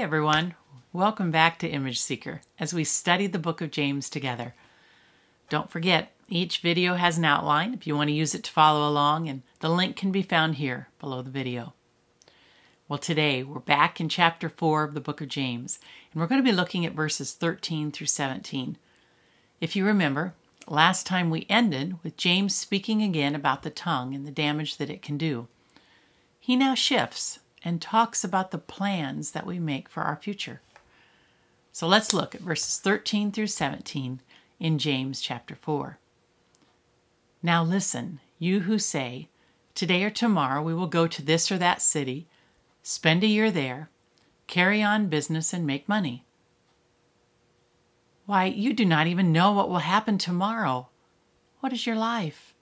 everyone. Welcome back to Image Seeker as we study the book of James together. Don't forget, each video has an outline if you want to use it to follow along, and the link can be found here below the video. Well, today we're back in chapter 4 of the book of James, and we're going to be looking at verses 13 through 17. If you remember, last time we ended with James speaking again about the tongue and the damage that it can do. He now shifts and talks about the plans that we make for our future. So let's look at verses 13 through 17 in James chapter 4. Now listen, you who say, today or tomorrow we will go to this or that city, spend a year there, carry on business and make money. Why, you do not even know what will happen tomorrow. What is your life?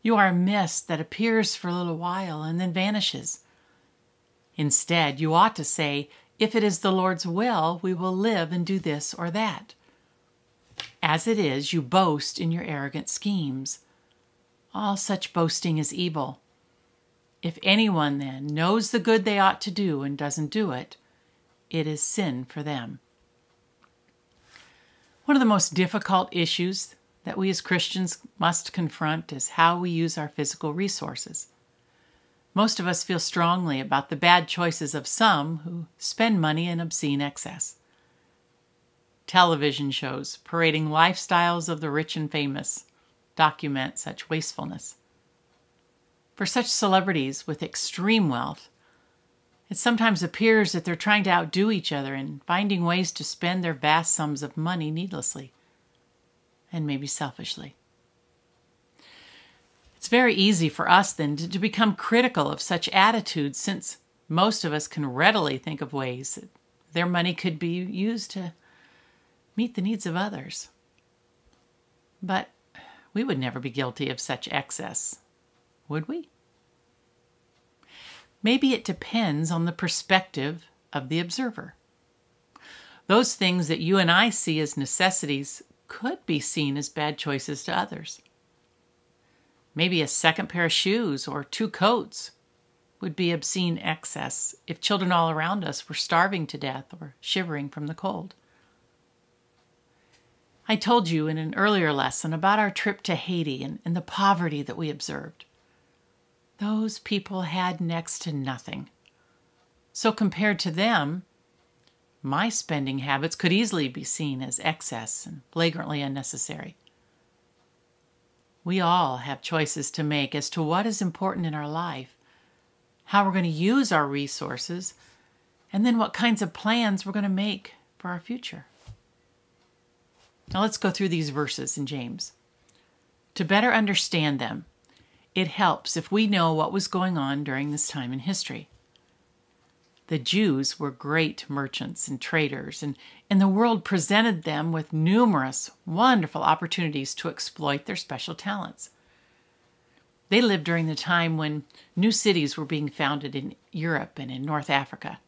You are a mist that appears for a little while and then vanishes. Instead, you ought to say, if it is the Lord's will, we will live and do this or that. As it is, you boast in your arrogant schemes. All such boasting is evil. If anyone then knows the good they ought to do and doesn't do it, it is sin for them. One of the most difficult issues that we as Christians must confront is how we use our physical resources. Most of us feel strongly about the bad choices of some who spend money in obscene excess. Television shows parading lifestyles of the rich and famous document such wastefulness. For such celebrities with extreme wealth, it sometimes appears that they're trying to outdo each other and finding ways to spend their vast sums of money needlessly and maybe selfishly. It's very easy for us then to become critical of such attitudes, since most of us can readily think of ways that their money could be used to meet the needs of others. But we would never be guilty of such excess, would we? Maybe it depends on the perspective of the observer. Those things that you and I see as necessities could be seen as bad choices to others. Maybe a second pair of shoes or 2 coats would be obscene excess if children all around us were starving to death or shivering from the cold. I told you in an earlier lesson about our trip to Haiti and the poverty that we observed. Those people had next to nothing. So compared to them, my spending habits could easily be seen as excess and flagrantly unnecessary. We all have choices to make as to what is important in our life, how we're going to use our resources, and then what kinds of plans we're going to make for our future. Now let's go through these verses in James. To better understand them, it helps if we know what was going on during this time in history. The Jews were great merchants and traders, and the world presented them with numerous wonderful opportunities to exploit their special talents. They lived during the time when new cities were being founded in Europe and in North Africa.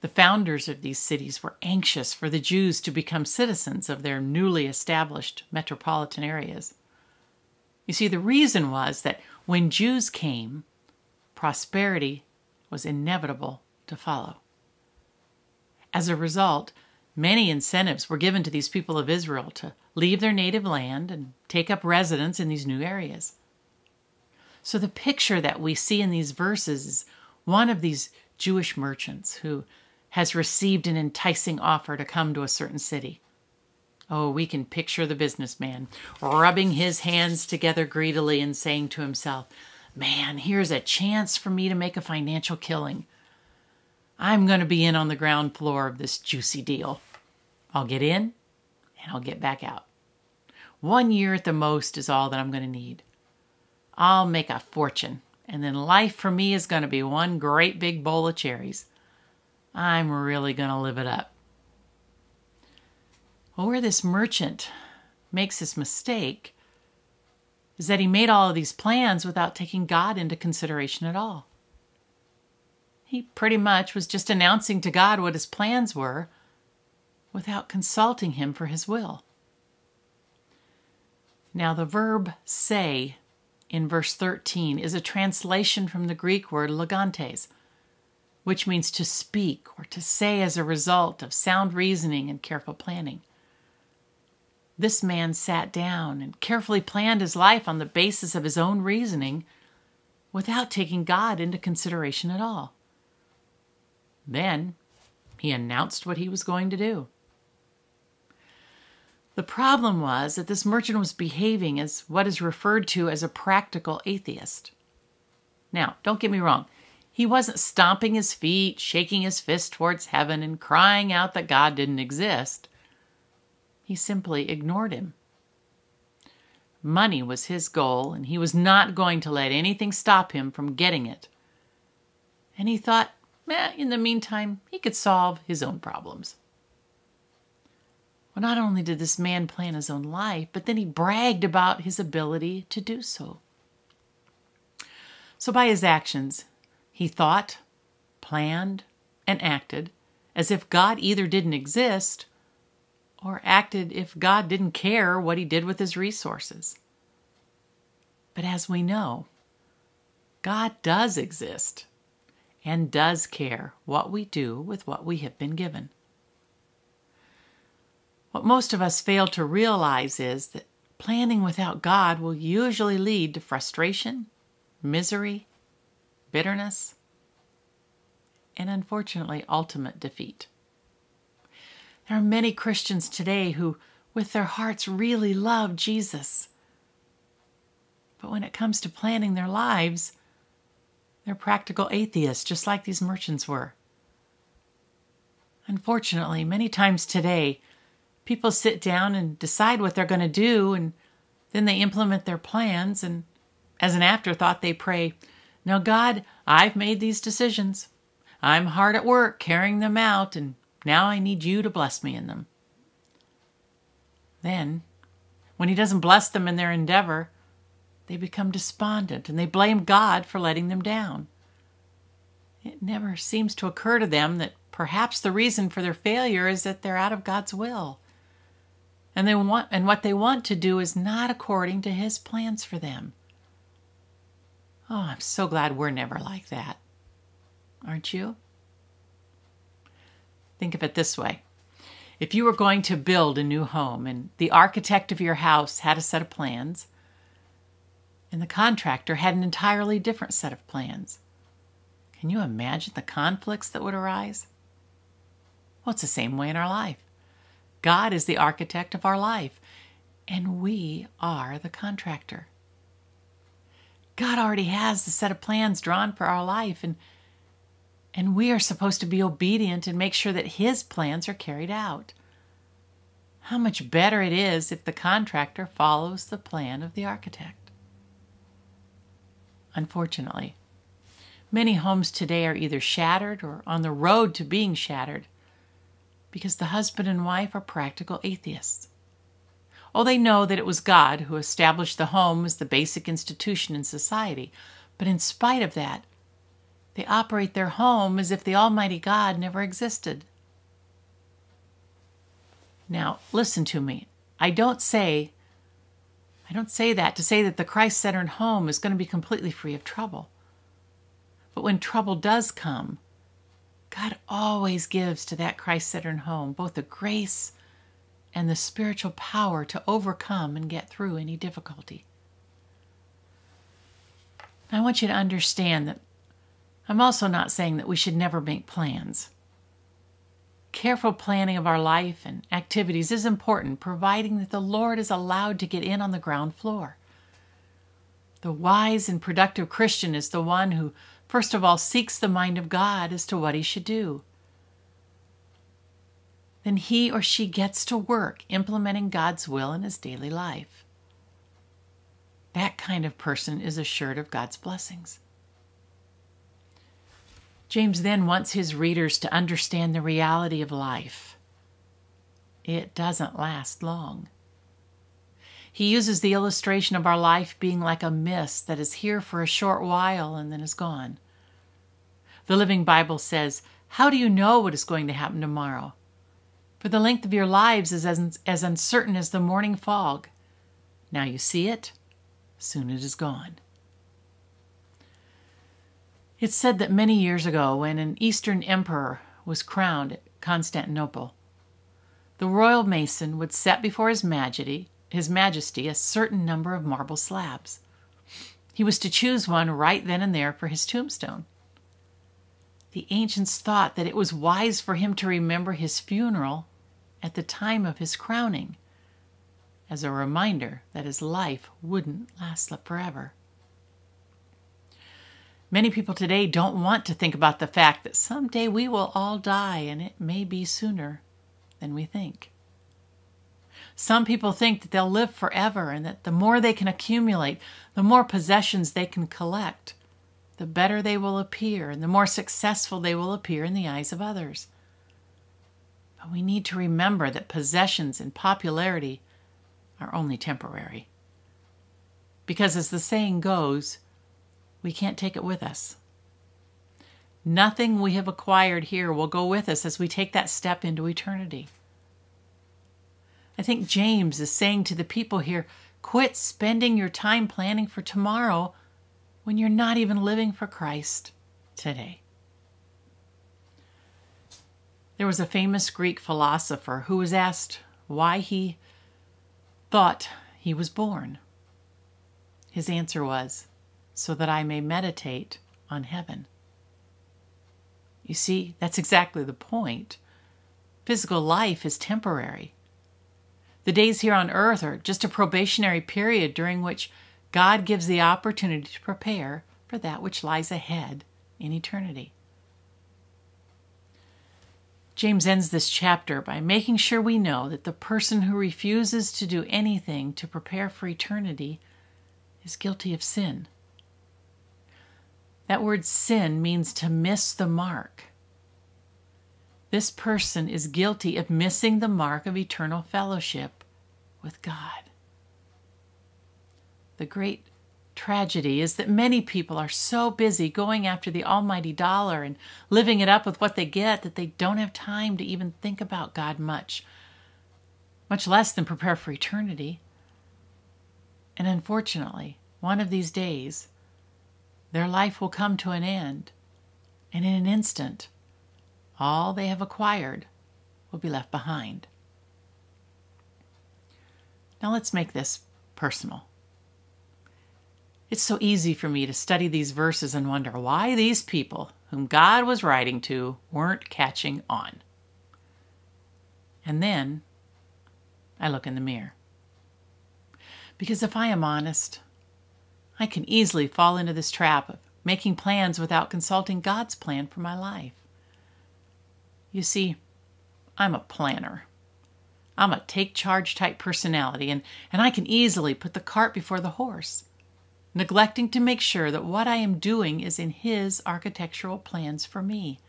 The founders of these cities were anxious for the Jews to become citizens of their newly established metropolitan areas. You see, the reason was that when Jews came, prosperity was inevitable to follow. As a result, many incentives were given to these people of Israel to leave their native land and take up residence in these new areas. So the picture that we see in these verses is one of these Jewish merchants who has received an enticing offer to come to a certain city. Oh, we can picture the businessman rubbing his hands together greedily and saying to himself, man, here's a chance for me to make a financial killing. I'm going to be in on the ground floor of this juicy deal. I'll get in and I'll get back out. 1 year at the most is all that I'm going to need. I'll make a fortune, and then life for me is going to be one great big bowl of cherries. I'm really going to live it up. Well, where this merchant makes this mistake is that he made all of these plans without taking God into consideration at all. He pretty much was just announcing to God what his plans were without consulting him for his will. Now, the verb say in verse 13 is a translation from the Greek word legantes. which means to speak or to say as a result of sound reasoning and careful planning. This man sat down and carefully planned his life on the basis of his own reasoning without taking God into consideration at all. Then he announced what he was going to do. The problem was that this merchant was behaving as what is referred to as a practical atheist. Now, don't get me wrong. He wasn't stomping his feet, shaking his fist towards heaven, and crying out that God didn't exist. He simply ignored him. Money was his goal, and he was not going to let anything stop him from getting it. And he thought, in the meantime, he could solve his own problems. Well, not only did this man plan his own life, but then he bragged about his ability to do so. So by his actions, he thought, planned, and acted as if God either didn't exist or acted if God didn't care what he did with his resources. But as we know, God does exist and does care what we do with what we have been given. What most of us fail to realize is that planning without God will usually lead to frustration, misery, bitterness, and unfortunately, ultimate defeat. There are many Christians today who, with their hearts, really love Jesus. But when it comes to planning their lives, they're practical atheists, just like these merchants were. Unfortunately, many times today, people sit down and decide what they're going to do, and then they implement their plans, and as an afterthought, they pray, "Now, God, I've made these decisions. I'm hard at work carrying them out, and now I need you to bless me in them." Then, when he doesn't bless them in their endeavor, they become despondent and they blame God for letting them down. It never seems to occur to them that perhaps the reason for their failure is that they're out of God's will. And what they want to do is not according to his plans for them. Oh, I'm so glad we're never like that. Aren't you? Think of it this way. If you were going to build a new home and the architect of your house had a set of plans and the contractor had an entirely different set of plans, can you imagine the conflicts that would arise? Well, it's the same way in our life. God is the architect of our life, and we are the contractor. God already has the set of plans drawn for our life, and we are supposed to be obedient and make sure that his plans are carried out. How much better it is if the contractor follows the plan of the architect. Unfortunately, many homes today are either shattered or on the road to being shattered because the husband and wife are practical atheists. Oh, they know that it was God who established the home as the basic institution in society, but in spite of that, they operate their home as if the Almighty God never existed. Now, listen to me. I don't say that to say that the Christ-centered home is going to be completely free of trouble. But when trouble does come, God always gives to that Christ-centered home both the grace and the spiritual power to overcome and get through any difficulty. I want you to understand that I'm also not saying that we should never make plans. Careful planning of our life and activities is important, providing that the Lord is allowed to get in on the ground floor. The wise and productive Christian is the one who, first of all, seeks the mind of God as to what he should do. Then he or she gets to work implementing God's will in his daily life. That kind of person is assured of God's blessings. James then wants his readers to understand the reality of life. It doesn't last long. He uses the illustration of our life being like a mist that is here for a short while and then is gone. The Living Bible says, "How do you know what is going to happen tomorrow? For the length of your lives is as uncertain as the morning fog. Now you see it, soon it is gone." It's said that many years ago, when an Eastern emperor was crowned at Constantinople, the royal mason would set before His Majesty a certain number of marble slabs. He was to choose one right then and there for his tombstone. The ancients thought that it was wise for him to remember his funeral at the time of his crowning, as a reminder that his life wouldn't last forever. Many people today don't want to think about the fact that someday we will all die, and it may be sooner than we think. Some people think that they'll live forever and that the more they can accumulate, the more possessions they can collect, the better they will appear and the more successful they will appear in the eyes of others. But we need to remember that possessions and popularity are only temporary. Because as the saying goes, we can't take it with us. Nothing we have acquired here will go with us as we take that step into eternity. I think James is saying to the people here, quit spending your time planning for tomorrow when you're not even living for Christ today. There was a famous Greek philosopher who was asked why he thought he was born. His answer was, so that I may meditate on heaven. You see, that's exactly the point. Physical life is temporary. The days here on earth are just a probationary period during which God gives the opportunity to prepare for that which lies ahead in eternity. James ends this chapter by making sure we know that the person who refuses to do anything to prepare for eternity is guilty of sin. That word sin means to miss the mark. This person is guilty of missing the mark of eternal fellowship with God. The great tragedy is that many people are so busy going after the almighty dollar and living it up with what they get that they don't have time to even think about God much less than prepare for eternity. And unfortunately, one of these days, their life will come to an end, and in an instant, all they have acquired will be left behind. Now let's make this personal. It's so easy for me to study these verses and wonder why these people whom God was writing to weren't catching on. And then I look in the mirror. Because if I am honest, I can easily fall into this trap of making plans without consulting God's plan for my life. You see, I'm a planner. I'm a take-charge type personality, and I can easily put the cart before the horse, neglecting to make sure that what I am doing is in His architectural plans for me.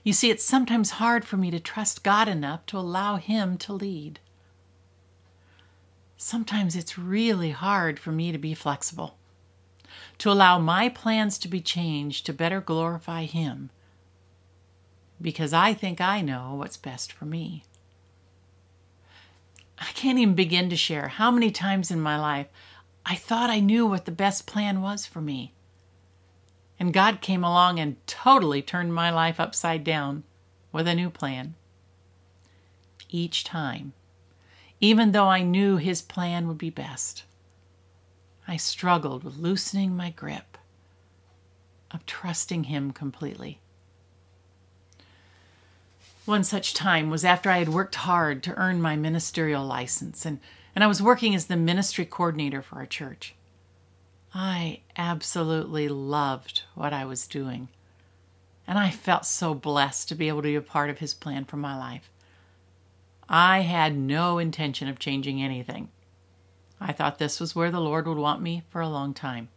You see, it's sometimes hard for me to trust God enough to allow Him to lead. Sometimes it's really hard for me to be flexible, to allow my plans to be changed to better glorify Him, because I think I know what's best for me. I can't even begin to share how many times in my life I thought I knew what the best plan was for me. And God came along and totally turned my life upside down with a new plan. Each time, even though I knew His plan would be best, I struggled with loosening my grip, of trusting Him completely. One such time was after I had worked hard to earn my ministerial license, and I was working as the ministry coordinator for our church. I absolutely loved what I was doing, and I felt so blessed to be able to be a part of His plan for my life. I had no intention of changing anything. I thought this was where the Lord would want me for a long time.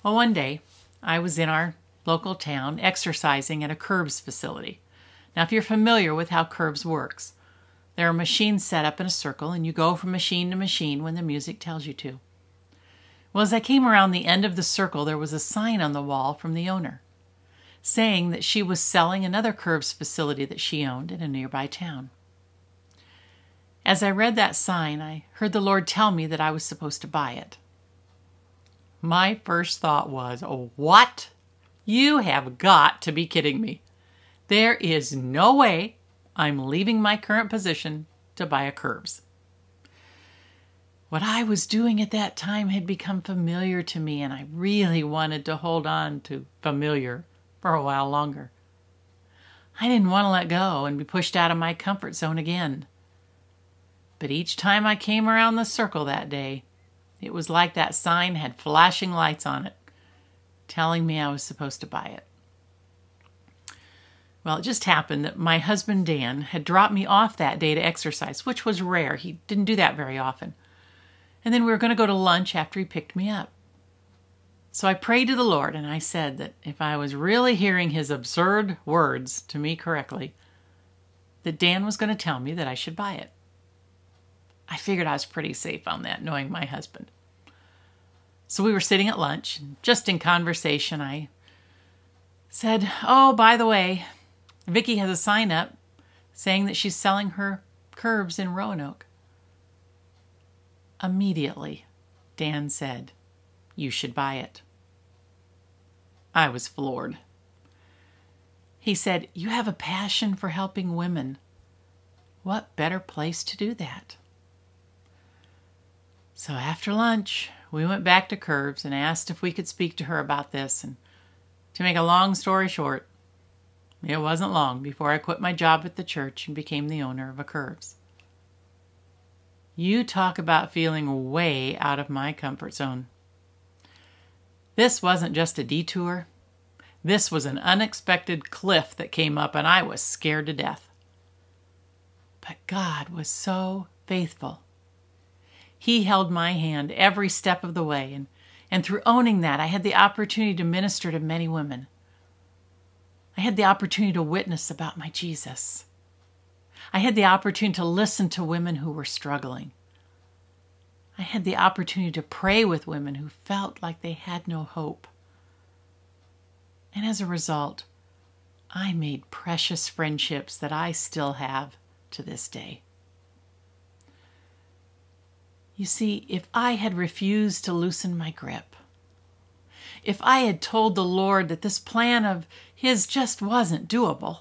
Well, one day, I was in our local town exercising at a curbs facility. Now, if you're familiar with how curbs works, there are machines set up in a circle, and you go from machine to machine when the music tells you to. Well, as I came around the end of the circle, there was a sign on the wall from the owner, saying that she was selling another curbs facility that she owned in a nearby town. As I read that sign, I heard the Lord tell me that I was supposed to buy it. My first thought was, oh, what? You have got to be kidding me. There is no way I'm leaving my current position to buy a Curbs. What I was doing at that time had become familiar to me, and I really wanted to hold on to familiar for a while longer. I didn't want to let go and be pushed out of my comfort zone again. But each time I came around the circle that day, it was like that sign had flashing lights on it, telling me I was supposed to buy it. Well, it just happened that my husband Dan had dropped me off that day to exercise, which was rare. He didn't do that very often. And then we were going to go to lunch after he picked me up. So I prayed to the Lord, and I said that if I was really hearing his absurd words to me correctly, that Dan was going to tell me that I should buy it. I figured I was pretty safe on that, knowing my husband. So we were sitting at lunch, and just in conversation, I said, oh, by the way, Vicki has a sign up saying that she's selling her Curbs in Roanoke. Immediately, Dan said, you should buy it. I was floored. He said, you have a passion for helping women. What better place to do that? So after lunch, we went back to Curbs and asked if we could speak to her about this. And to make a long story short, it wasn't long before I quit my job at the church and became the owner of a Curbs. You talk about feeling way out of my comfort zone. This wasn't just a detour. This was an unexpected cliff that came up, and I was scared to death. But God was so faithful. He held my hand every step of the way, and through owning that, I had the opportunity to minister to many women. I had the opportunity to witness about my Jesus. I had the opportunity to listen to women who were struggling. I had the opportunity to pray with women who felt like they had no hope. And as a result, I made precious friendships that I still have to this day. You see, if I had refused to loosen my grip, if I had told the Lord that this plan of His just wasn't doable,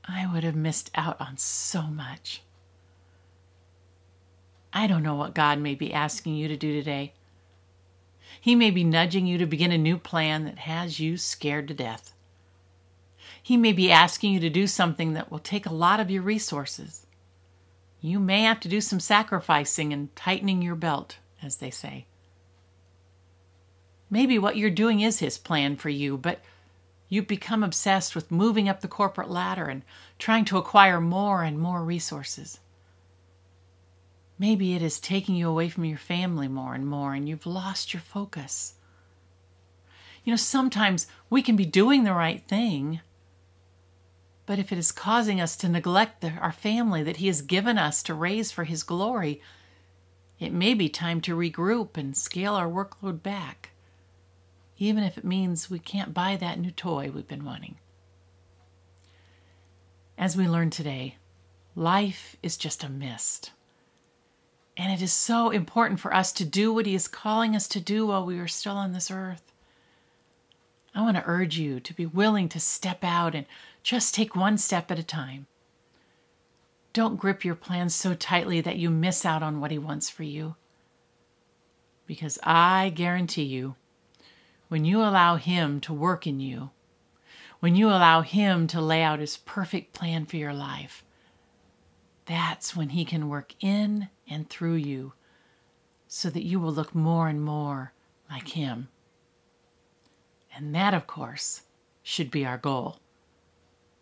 I would have missed out on so much. I don't know what God may be asking you to do today. He may be nudging you to begin a new plan that has you scared to death. He may be asking you to do something that will take a lot of your resources. You may have to do some sacrificing and tightening your belt, as they say. Maybe what you're doing is His plan for you, but you've become obsessed with moving up the corporate ladder and trying to acquire more and more resources. Maybe it is taking you away from your family more and more, and you've lost your focus. You know, sometimes we can be doing the right thing, but if it is causing us to neglect our family that He has given us to raise for His glory, it may be time to regroup and scale our workload back, even if it means we can't buy that new toy we've been wanting. As we learned today, life is just a mist. And it is so important for us to do what He is calling us to do while we are still on this earth. I want to urge you to be willing to step out and just take one step at a time. Don't grip your plans so tightly that you miss out on what He wants for you. Because I guarantee you, when you allow Him to work in you, when you allow Him to lay out His perfect plan for your life, that's when He can work in and through you so that you will look more and more like Him. And that, of course, should be our goal,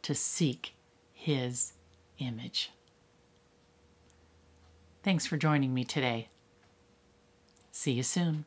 to seek His image. Thanks for joining me today. See you soon.